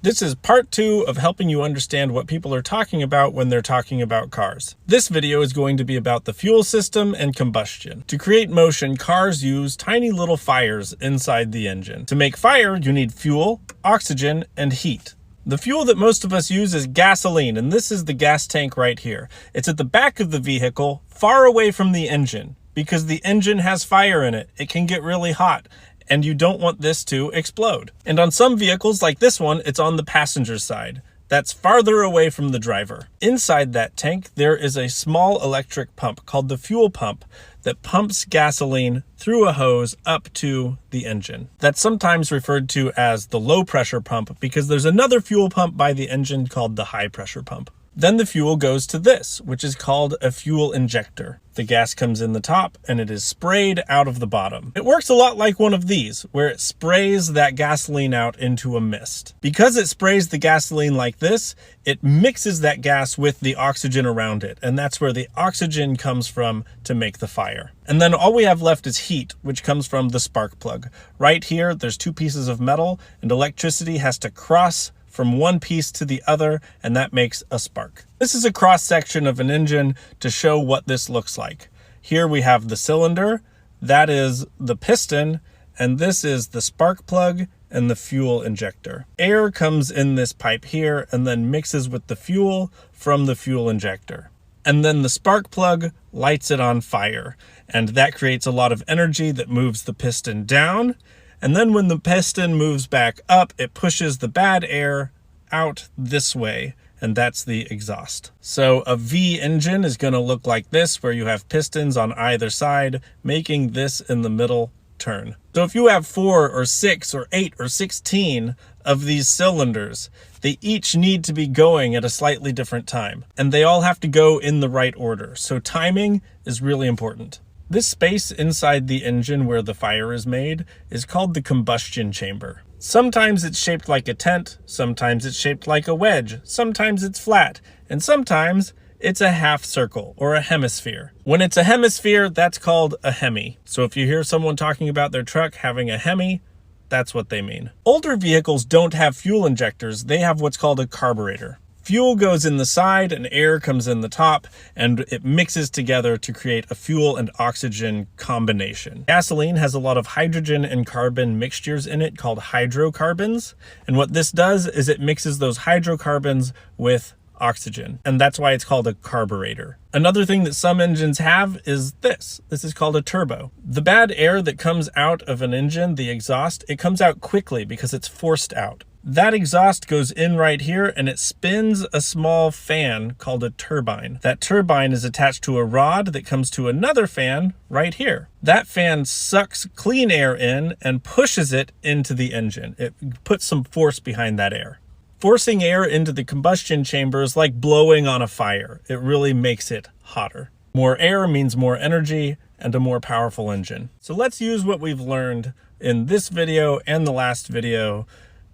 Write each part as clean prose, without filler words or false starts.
This is part 2 of helping you understand what people are talking about when they're talking about cars. This video is going to be about the fuel system and combustion. To create motion, cars use tiny little fires inside the engine. To make fire, you need fuel, oxygen, and heat. The fuel that most of us use is gasoline, and this is the gas tank right here. It's at the back of the vehicle, far away from the engine. Because the engine has fire in it, it can get really hot, and you don't want this to explode. And on some vehicles like this one, it's on the passenger side. That's farther away from the driver. Inside that tank, there is a small electric pump called the fuel pump that pumps gasoline through a hose up to the engine. That's sometimes referred to as the low pressure pump because there's another fuel pump by the engine called the high pressure pump. Then the fuel goes to this, which is called a fuel injector. The gas comes in the top and it is sprayed out of the bottom. It works a lot like one of these, where it sprays that gasoline out into a mist. Because it sprays the gasoline like this, it mixes that gas with the oxygen around it, and that's where the oxygen comes from to make the fire. And then all we have left is heat, which comes from the spark plug. Right here, there's two pieces of metal, and electricity has to cross from one piece to the other, and that makes a spark. This is a cross section of an engine to show what this looks like. Here we have the cylinder, that is the piston, and this is the spark plug and the fuel injector. Air comes in this pipe here and then mixes with the fuel from the fuel injector. And then the spark plug lights it on fire, and that creates a lot of energy that moves the piston down. And then when the piston moves back up, it pushes the bad air out this way, and that's the exhaust. So a V engine is going to look like this, where you have pistons on either side, making this in the middle turn. So if you have 4 or 6 or 8 or 16 of these cylinders, they each need to be going at a slightly different time, and they all have to go in the right order. So timing is really important. This space inside the engine where the fire is made is called the combustion chamber. Sometimes it's shaped like a tent, sometimes it's shaped like a wedge, sometimes it's flat, and sometimes it's a half circle or a hemisphere. When it's a hemisphere, that's called a Hemi. So if you hear someone talking about their truck having a Hemi, that's what they mean. Older vehicles don't have fuel injectors, they have what's called a carburetor. Fuel goes in the side and air comes in the top, and it mixes together to create a fuel and oxygen combination. Gasoline has a lot of hydrogen and carbon mixtures in it called hydrocarbons. And what this does is it mixes those hydrocarbons with oxygen, and that's why it's called a carburetor. Another thing that some engines have is this. This is called a turbo. The bad air that comes out of an engine, the exhaust, it comes out quickly because it's forced out. That exhaust goes in right here and it spins a small fan called a turbine. That turbine is attached to a rod that comes to another fan right here. That fan sucks clean air in and pushes it into the engine. It puts some force behind that air. Forcing air into the combustion chamber is like blowing on a fire. It really makes it hotter. More air means more energy and a more powerful engine. So let's use what we've learned in this video and the last video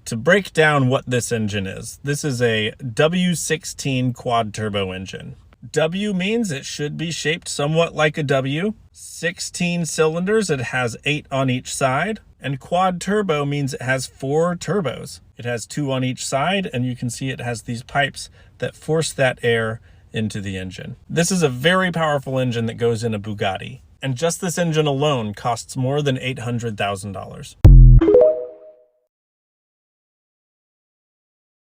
to break down what this engine is. This is a W16 quad turbo engine. W means it should be shaped somewhat like a W. 16 cylinders, it has 8 on each side. And quad turbo means it has 4 turbos. It has 2 on each side, and you can see it has these pipes that force that air into the engine. This is a very powerful engine that goes in a Bugatti. And just this engine alone costs more than $800,000.